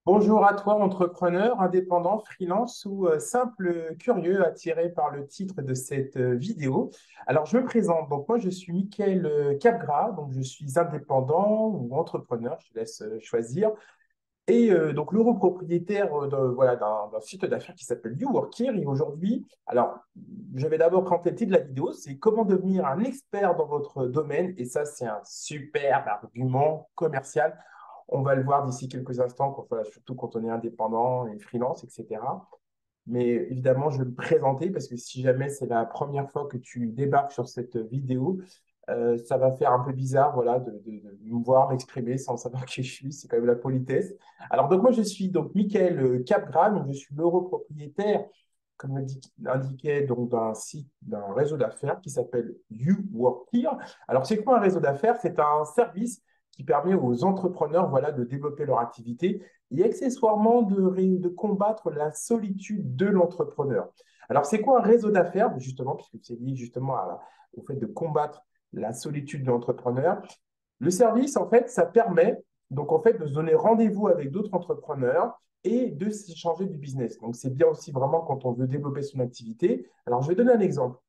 Bonjour à toi, entrepreneur, indépendant, freelance ou simple curieux attiré par le titre de cette vidéo. Alors, je me présente. Donc, moi, je suis Mickaël Capgras. Donc, je suis indépendant ou entrepreneur. Je te laisse choisir. Et donc, l'heureux propriétaire voilà, d'un site d'affaires qui s'appelle YouWorkir. Et aujourd'hui, alors, je vais d'abord présenter le titre de la vidéo, c'est comment devenir un expert dans votre domaine. Et ça, c'est un super argument commercial. On va le voir d'ici quelques instants, voilà, surtout quand on est indépendant et freelance, etc. Mais évidemment, je vais me présenter parce que si jamais c'est la première fois que tu débarques sur cette vidéo, ça va faire un peu bizarre voilà, de me voir m'exprimer sans savoir qui je suis. C'est quand même la politesse. Alors, donc moi, je suis donc Mickaël Capgras, donc je suis l'heureux propriétaire, comme l'indiquait, donc d'un site, d'un réseau d'affaires qui s'appelle YouWorkir. Alors, c'est quoi un réseau d'affaires? C'est un service qui permet aux entrepreneurs voilà, de développer leur activité et accessoirement de combattre la solitude de l'entrepreneur. Alors, c'est quoi un réseau d'affaires? Justement, puisque c'est lié justement au fait de combattre la solitude de l'entrepreneur. Le service, en fait, ça permet donc en fait de se donner rendez-vous avec d'autres entrepreneurs et de s'échanger du business. Donc, c'est bien aussi vraiment quand on veut développer son activité. Alors, je vais donner un exemple.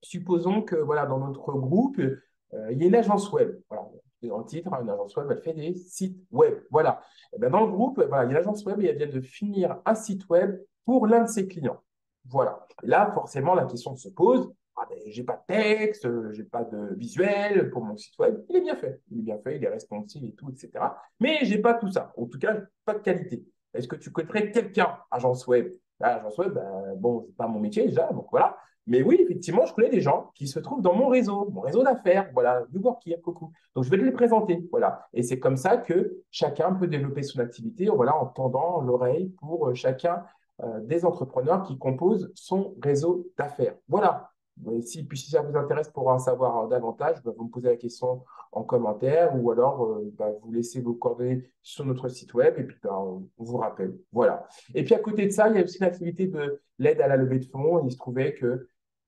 Supposons que voilà, dans notre groupe, il y a une agence web. Voilà. Dans le titre, une agence web, elle fait des sites web. Voilà. Et bien, dans le groupe, voilà, il y a une agence web et elle vient de finir un site web pour l'un de ses clients. Voilà. Et là, forcément, la question se pose. Ah ben, j'ai pas de texte, j'ai pas de visuel pour mon site web. Il est bien fait. Il est bien fait, il est responsive et tout, etc. Mais j'ai pas tout ça. En tout cas, pas de qualité. Est-ce que tu connaîtrais quelqu'un, agence web? L'agence web, ben, bon, c'est pas mon métier déjà, donc voilà. Mais oui, effectivement, je connais des gens qui se trouvent dans mon réseau d'affaires, voilà, du Workir, coucou. Donc, je vais te les présenter, voilà. Et c'est comme ça que chacun peut développer son activité, voilà, en tendant l'oreille pour chacun des entrepreneurs qui composent son réseau d'affaires. Voilà. Et puis si ça vous intéresse pour en savoir davantage, bah, vous me posez la question en commentaire ou alors bah, vous laissez vos coordonnées sur notre site web et puis bah, on vous rappelle. Voilà. Et puis à côté de ça, il y a aussi l'activité de l'aide à la levée de fonds.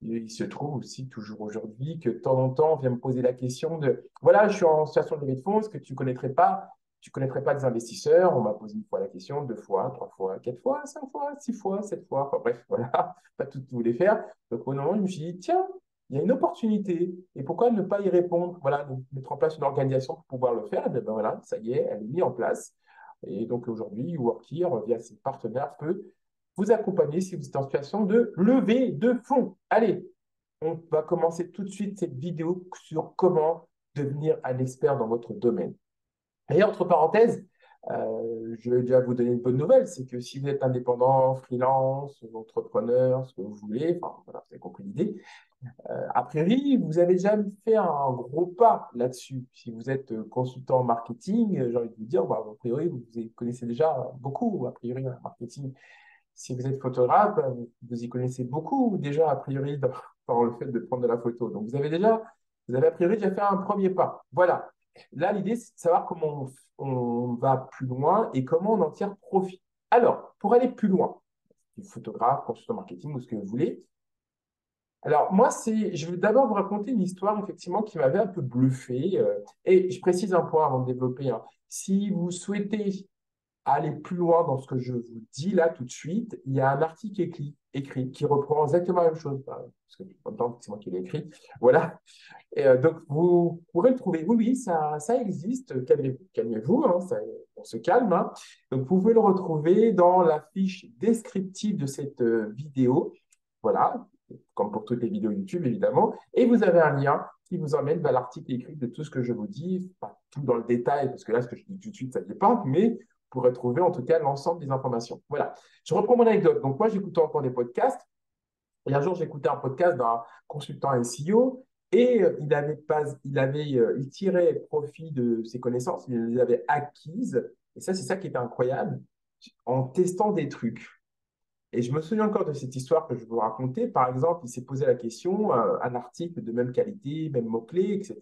Il se trouve aussi toujours aujourd'hui que de temps en temps, on vient me poser la question de, voilà, je suis en situation de levée de fonds, est-ce que tu connaîtrais pas des investisseurs? On m'a posé une fois la question, deux fois, trois fois, quatre fois, cinq fois, six fois, sept fois. Enfin bref, voilà, pas tout voulait faire. Donc au moment, je me suis dit, tiens, il y a une opportunité. Et pourquoi ne pas y répondre? Voilà, donc mettre en place une organisation pour pouvoir le faire. Et bien voilà, ça y est, elle est mise en place. Et donc aujourd'hui, Workir, via ses partenaires, peut vous accompagner si vous êtes en situation de levée de fonds. Allez, on va commencer tout de suite cette vidéo sur comment devenir un expert dans votre domaine. Et entre parenthèses, je vais déjà vous donner une bonne nouvelle, c'est que si vous êtes indépendant, freelance, entrepreneur, ce que vous voulez, enfin voilà, vous avez compris l'idée, a priori, vous avez déjà fait un gros pas là-dessus. Si vous êtes consultant en marketing, j'ai envie de vous dire, bah, a priori, vous connaissez déjà beaucoup, a priori, en marketing. Si vous êtes photographe, vous y connaissez beaucoup déjà, a priori, dans le fait de prendre de la photo. Donc, vous avez a priori déjà fait un premier pas. Voilà. Là, l'idée, c'est de savoir comment on va plus loin et comment on en tire profit. Alors, pour aller plus loin, photographe, consultant marketing ou ce que vous voulez, alors, moi, je vais d'abord vous raconter une histoire, effectivement, qui m'avait un peu bluffé. Et je précise un point avant de développer, hein. Si vous souhaitez aller plus loin dans ce que je vous dis là tout de suite, il y a un article écrit qui reprend exactement la même chose. Parce que en même temps, c'est moi qui l'ai écrit. Voilà. Et donc, vous pourrez le trouver. Oui, oui, ça existe. Calmez-vous, hein, on se calme, hein. Donc, vous pouvez le retrouver dans la fiche descriptive de cette vidéo. Voilà, comme pour toutes les vidéos YouTube, évidemment. Et vous avez un lien qui vous emmène vers l'article écrit de tout ce que je vous dis, pas tout dans le détail, parce que là, ce que je dis tout de suite, ça dépend, mais vous pourrez trouver en tout cas l'ensemble des informations. Voilà. Je reprends mon anecdote. Donc, moi, j'écoute encore des podcasts. Et un jour, j'écoutais un podcast d'un consultant SEO et il tirait profit de ses connaissances, il les avait acquises. Et ça, c'est ça qui était incroyable, en testant des trucs. Et je me souviens encore de cette histoire que je vous racontais. Par exemple, il s'est posé la question, un article de même qualité, même mots-clés, etc.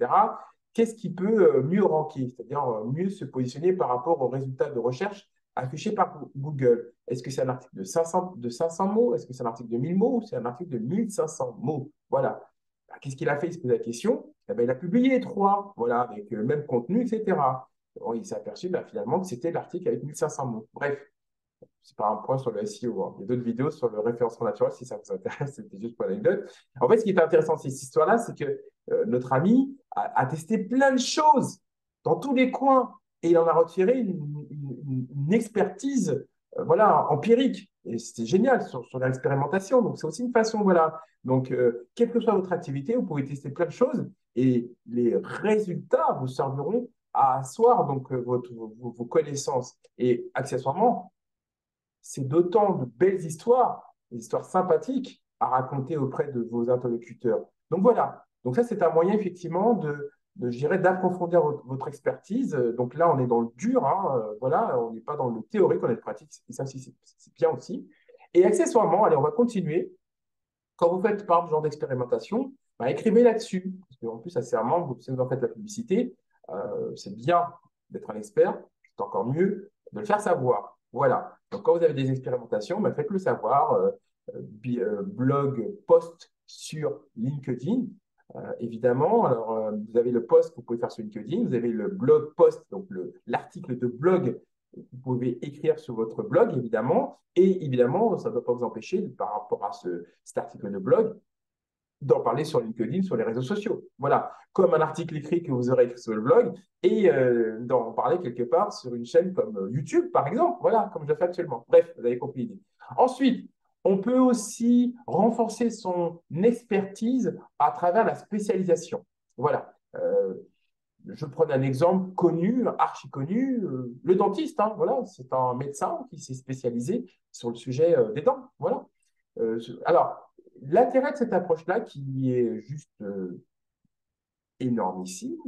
Qu'est-ce qui peut mieux ranker, c'est-à-dire mieux se positionner par rapport aux résultats de recherche affichés par Google? Est-ce que c'est un article de 500 mots? Est-ce que c'est un article de 1000 mots ou c'est un article de 1500 mots? Voilà. Bah, qu'est-ce qu'il a fait? Il se pose la question. Eh ben, il a publié les trois, voilà, avec le même contenu, etc. il s'est aperçu finalement que c'était l'article avec 1500 mots. Bref, c'est pas un point sur le SEO, hein. Il y a d'autres vidéos sur le référencement naturel si ça vous intéresse, c'était juste pour l'anecdote. En fait, ce qui est intéressant de cette histoire-là, c'est que notre ami a testé plein de choses dans tous les coins et il en a retiré une expertise voilà, empirique. Et c'était génial sur l'expérimentation. Donc, c'est aussi une façon, voilà. Donc, quelle que soit votre activité, vous pouvez tester plein de choses et les résultats vous serviront à asseoir donc, vos connaissances. Et accessoirement, c'est d'autant de belles histoires, des histoires sympathiques à raconter auprès de vos interlocuteurs. Donc voilà, donc ça c'est un moyen effectivement je dirais, d'approfondir votre expertise. Donc là, on est dans le dur, hein, voilà, on n'est pas dans le théorique, on est le pratique, et ça c'est bien aussi. Et accessoirement, allez, on va continuer. Quand vous faites par exemple ce genre d'expérimentation, écrivez là-dessus. Parce qu'en plus, sincèrement, si vous en faites la publicité, c'est bien d'être un expert, c'est encore mieux de le faire savoir. Voilà. Donc, quand vous avez des expérimentations, faites-le savoir. Blog, post sur LinkedIn, évidemment. Alors, vous avez le post que vous pouvez faire sur LinkedIn, vous avez le blog post, donc l'article de blog que vous pouvez écrire sur votre blog, évidemment. Et évidemment, ça ne doit pas vous empêcher, par rapport à cet article de blog, d'en parler sur LinkedIn, sur les réseaux sociaux. Voilà, comme un article écrit que vous aurez écrit sur le blog et d'en parler quelque part sur une chaîne comme YouTube, par exemple. Voilà, comme je le fais actuellement. Bref, vous avez compris l'idée. Ensuite, on peut aussi renforcer son expertise à travers la spécialisation. Voilà. Je prends un exemple connu, archi connu, le dentiste. Hein, voilà, c'est un médecin qui s'est spécialisé sur le sujet des dents. Voilà. Alors, l'intérêt de cette approche-là, qui est juste énormissime,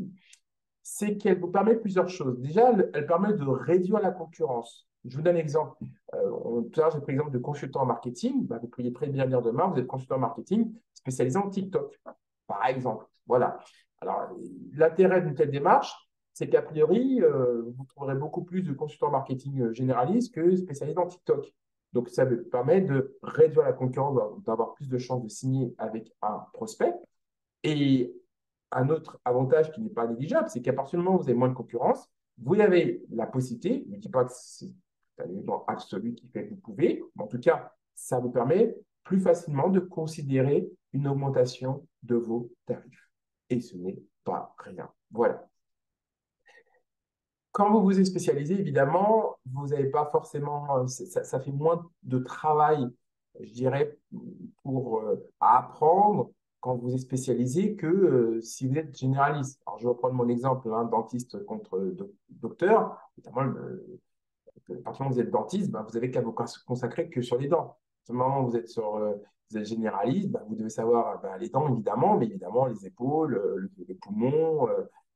c'est qu'elle vous permet plusieurs choses. Déjà, elle permet de réduire la concurrence. Je vous donne un exemple. Tout à l'heure, j'ai pris l'exemple de consultant en marketing. Vous pourriez très bien dire demain, vous êtes consultant en marketing spécialisé en TikTok, par exemple. Voilà. Alors, l'intérêt d'une telle démarche, c'est qu'a priori, vous trouverez beaucoup plus de consultants marketing généralistes que spécialistes en TikTok. Donc, ça vous permet de réduire la concurrence, d'avoir plus de chances de signer avec un prospect. Et un autre avantage qui n'est pas négligeable, c'est qu'à partir du moment où vous avez moins de concurrence, vous avez la possibilité, je ne dis pas que c'est un élément absolu qui fait que vous pouvez, mais en tout cas, ça vous permet plus facilement de considérer une augmentation de vos tarifs. Et ce n'est pas rien. Voilà. Quand vous vous êtes spécialisé, évidemment, vous n'avez pas forcément, ça fait moins de travail, je dirais, pour apprendre quand vous êtes spécialisé que si vous êtes généraliste. Alors, je vais reprendre mon exemple, hein, dentiste contre docteur. Notamment, à partir du moment où vous êtes dentiste, vous n'avez qu'à vous consacrer que sur les dents. À partir du moment où vous êtes généraliste, vous devez savoir les dents, évidemment, mais évidemment les épaules, les poumons,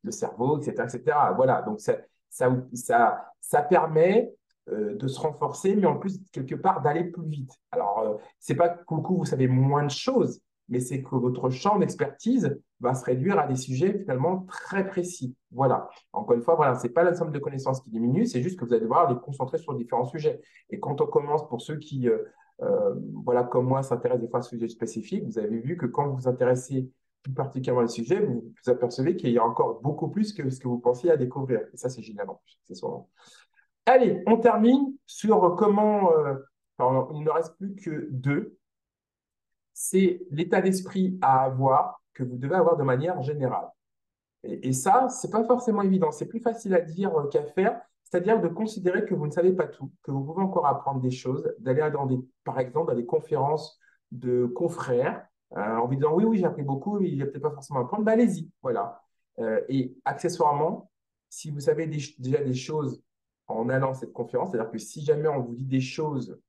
le cerveau, etc., etc. Voilà, donc ça permet de se renforcer, mais en plus, quelque part, d'aller plus vite. Alors, c'est pas que du coup, vous savez moins de choses, mais c'est que votre champ d'expertise va se réduire à des sujets finalement très précis. Voilà. Encore une fois, voilà, ce n'est pas la somme de connaissances qui diminue, c'est juste que vous allez devoir les concentrer sur différents sujets. Et quand on commence, pour ceux qui, voilà, comme moi, s'intéressent des fois à un sujet spécifique, vous avez vu que quand vous vous intéressez plus particulièrement à un sujet, vous apercevez qu'il y a encore beaucoup plus que ce que vous pensiez à découvrir. Et ça, c'est génial en plus. C'est souvent. Allez, on termine sur comment, alors, il ne reste plus que deux, c'est l'état d'esprit à avoir que vous devez avoir de manière générale. Et ça, c'est pas forcément évident. C'est plus facile à dire qu'à faire, c'est-à-dire de considérer que vous ne savez pas tout, que vous pouvez encore apprendre des choses, d'aller par exemple, dans des conférences de confrères, en vous disant oui, oui, j'ai appris beaucoup, mais il n'y a peut-être pas forcément à apprendre, allez-y, voilà. Et accessoirement, si vous savez déjà des choses en allant à cette conférence, c'est-à-dire que si jamais on vous dit des choses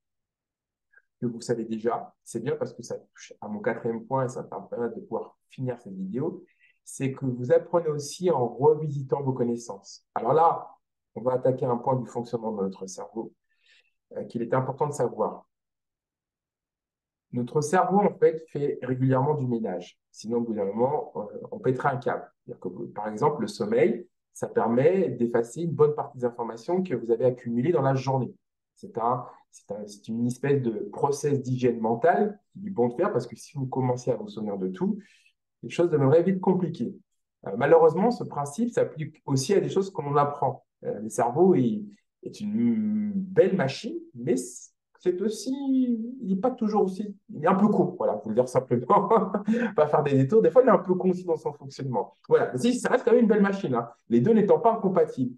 que vous savez déjà, c'est bien parce que ça touche à mon quatrième point et ça me permet de pouvoir finir cette vidéo, c'est que vous apprenez aussi en revisitant vos connaissances. Alors là, on va attaquer un point du fonctionnement de notre cerveau qu'il est important de savoir. Notre cerveau, en fait, fait régulièrement du ménage. Sinon, au bout d'un moment, on pètera un câble. Que, par exemple, le sommeil, ça permet d'effacer une bonne partie des informations que vous avez accumulées dans la journée. C'est une espèce de process d'hygiène mentale qui est bon de faire parce que si vous commencez à vous souvenir de tout, les choses deviendraient vite compliquées. Malheureusement, ce principe s'applique aussi à des choses qu'on apprend. Le cerveau est une belle machine, mais c'est aussi, il n'est pas toujours aussi, il est un peu con, voilà, pour le dire simplement, pas faire des détours. Des fois, il est un peu con aussi dans son fonctionnement. Voilà, mais si, ça reste quand même une belle machine, hein, les deux n'étant pas incompatibles.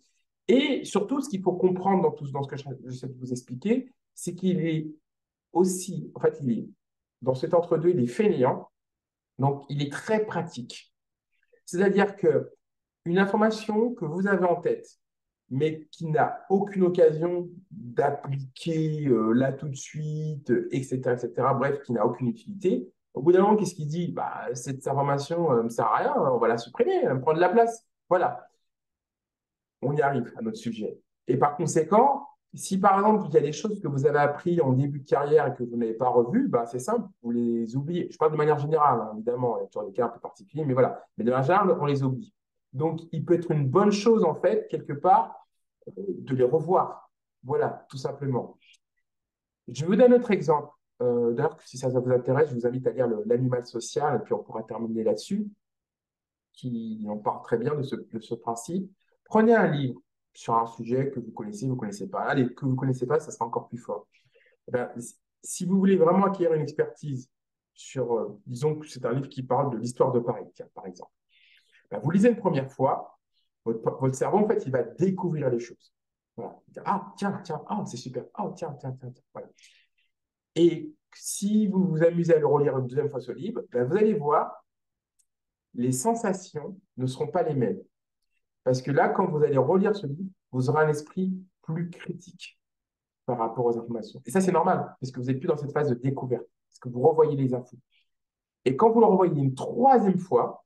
Et surtout, ce qu'il faut comprendre dans ce que j'essaie de vous expliquer, c'est qu'il est aussi, en fait, il est dans cet entre-deux, il est fainéant, donc il est très pratique. C'est-à-dire que une information que vous avez en tête, mais qui n'a aucune occasion d'appliquer là tout de suite, etc., etc., bref, qui n'a aucune utilité, au bout d'un moment, qu'est-ce qu'il dit? Bah, cette information ne me sert à rien, on va la supprimer, elle va me prendre de la place. Voilà, on y arrive à notre sujet. Et par conséquent, si par exemple, il y a des choses que vous avez appris en début de carrière et que vous n'avez pas revues, bah, c'est simple, vous les oubliez. Je parle de manière générale, hein, évidemment, il y a toujours des cas un peu particuliers, mais voilà. Mais de manière générale, on les oublie. Donc, il peut être une bonne chose, en fait, quelque part, de les revoir. Voilà, tout simplement. Je vous donne un autre exemple. D'ailleurs, si ça vous intéresse, je vous invite à lire L'animal social, et puis on pourra terminer là-dessus, qui en parle très bien de ce principe. Prenez un livre sur un sujet que vous connaissez pas. Allez, que vous connaissez pas, ça sera encore plus fort. Eh ben, si vous voulez vraiment acquérir une expertise sur, disons que c'est un livre qui parle de l'histoire de Paris, tiens, par exemple. Ben, vous lisez une première fois, votre cerveau, en fait, il va découvrir les choses. Voilà. Ah, tiens, tiens, ah, c'est super. Ah, tiens, tiens, tiens, tiens. Voilà. Et si vous vous amusez à le relire une deuxième fois ce livre, ben, vous allez voir, les sensations ne seront pas les mêmes. Parce que là, quand vous allez relire ce livre, vous aurez un esprit plus critique par rapport aux informations. Et ça, c'est normal, parce que vous n'êtes plus dans cette phase de découverte, parce que vous revoyez les infos. Et quand vous le revoyez une troisième fois,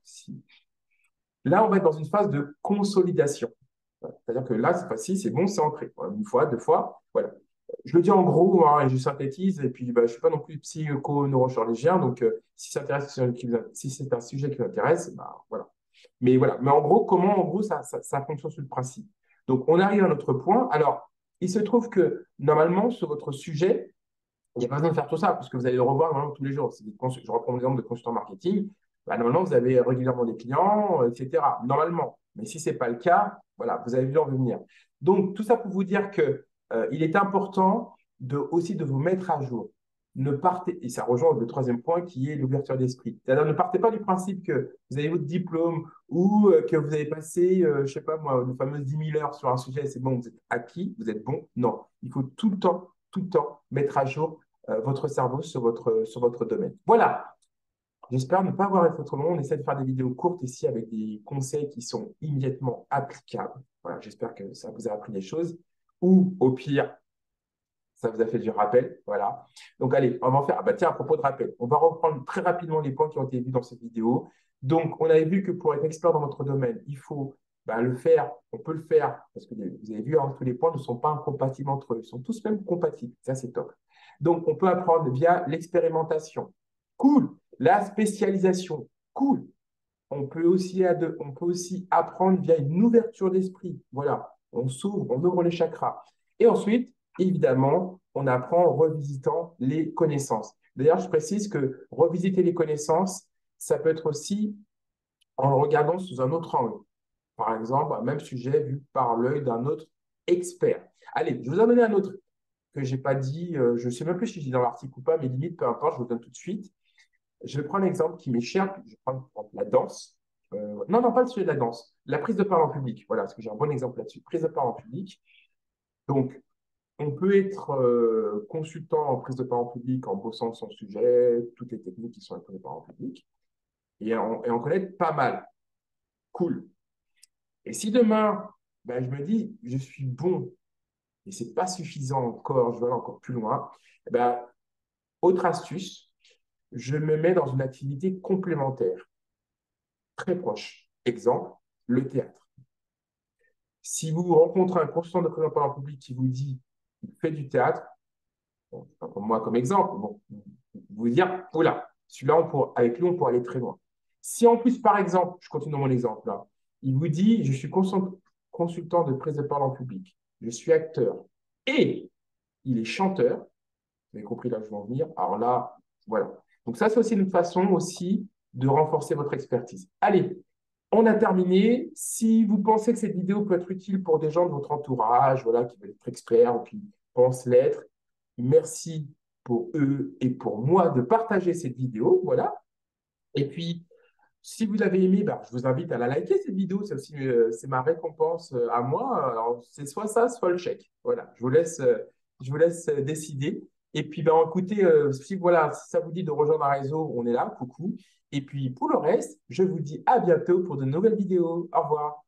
là, on va être dans une phase de consolidation. C'est-à-dire que là, cette fois-ci, c'est bon, c'est ancré. Une fois, deux fois, voilà. Je le dis en gros, hein, et je synthétise, et puis bah, je ne suis pas non plus psycho-neurochirurgien, donc si c'est un sujet qui vous intéresse, bah, voilà. Mais voilà, mais en gros, comment en gros ça fonctionne sur le principe. Donc, on arrive à notre point. Alors, il se trouve que normalement, sur votre sujet, il n'y a pas besoin de faire tout ça, parce que vous allez le revoir normalement tous les jours. Je reprends l'exemple de consultant marketing. Bah, normalement, vous avez régulièrement des clients, etc. Normalement. Mais si ce n'est pas le cas, voilà, vous avez vu en venir. Donc, tout ça pour vous dire que, il est important aussi de vous mettre à jour. Ne partez, et ça rejoint le troisième point qui est l'ouverture d'esprit. C'est-à-dire, ne partez pas du principe que vous avez votre diplôme ou que vous avez passé, je ne sais pas moi, les fameuses 10 000 heures sur un sujet, c'est bon, vous êtes acquis, vous êtes bon. Non, il faut tout le temps mettre à jour votre cerveau sur votre domaine. Voilà, j'espère ne pas avoir été trop long. On essaie de faire des vidéos courtes ici avec des conseils qui sont immédiatement applicables. Voilà, j'espère que ça vous a appris des choses. Ou au pire, ça vous a fait du rappel. Voilà. Donc allez, on va en faire. Ah bah tiens, à propos de rappel, on va reprendre très rapidement les points qui ont été vus dans cette vidéo. Donc, on avait vu que pour être expert dans votre domaine, il faut le faire. On peut le faire parce que vous avez vu, hein, tous les points ne sont pas incompatibles entre eux. Ils sont tous même compatibles. Ça, c'est top. Donc, on peut apprendre via l'expérimentation. Cool. La spécialisation. Cool. On peut aussi apprendre via une ouverture d'esprit. Voilà. On ouvre les chakras. Et ensuite, évidemment, on apprend en revisitant les connaissances. D'ailleurs, je précise que revisiter les connaissances, ça peut être aussi en le regardant sous un autre angle. Par exemple, un même sujet vu par l'œil d'un autre expert. Allez, je vous en donne un autre que je n'ai pas dit, je ne sais même plus si je dis dans l'article ou pas, mais limite, peu importe, je vous le donne tout de suite. Je vais prendre un exemple qui m'est cher, je vais prendre la danse. Non, non, pas le sujet de la danse, la prise de parole en public. Voilà, parce que j'ai un bon exemple là-dessus. Prise de parole en public. Donc, on peut être consultant en prise de parole en public en bossant son sujet, toutes les techniques qui sont à prise de parole en public, et en connaître pas mal. Cool. Et si demain, je me dis, je suis bon, et c'est pas suffisant encore, je veux aller encore plus loin, autre astuce, je me mets dans une activité complémentaire, très proche. Exemple, le théâtre. Si vous rencontrez un consultant de prise de parole en public qui vous dit qu'il fait du théâtre, bon, pas comme moi comme exemple, bon, vous dire, oula, celui-là, avec lui, on pourrait aller très loin. Si en plus, par exemple, je continue dans mon exemple là, il vous dit, je suis consultant de prise de parole en public, je suis acteur et il est chanteur, vous avez compris là où je veux en venir, alors là, voilà. Donc ça, c'est aussi une façon aussi de renforcer votre expertise. Allez, On a terminé. Si vous pensez que cette vidéo peut être utile pour des gens de votre entourage, voilà, qui veulent être experts ou qui pensent l'être, merci pour eux et pour moi de partager cette vidéo. Voilà. Et puis, si vous l'avez aimé, bah, je vous invite à la liker cette vidéo. C'est aussi c'est ma récompense à moi. Alors, c'est soit ça, soit le chèque. Voilà, je vous laisse décider. Et puis, bah, écoutez, si, voilà, si ça vous dit de rejoindre un réseau, on est là, coucou. Et puis, pour le reste, je vous dis à bientôt pour de nouvelles vidéos. Au revoir.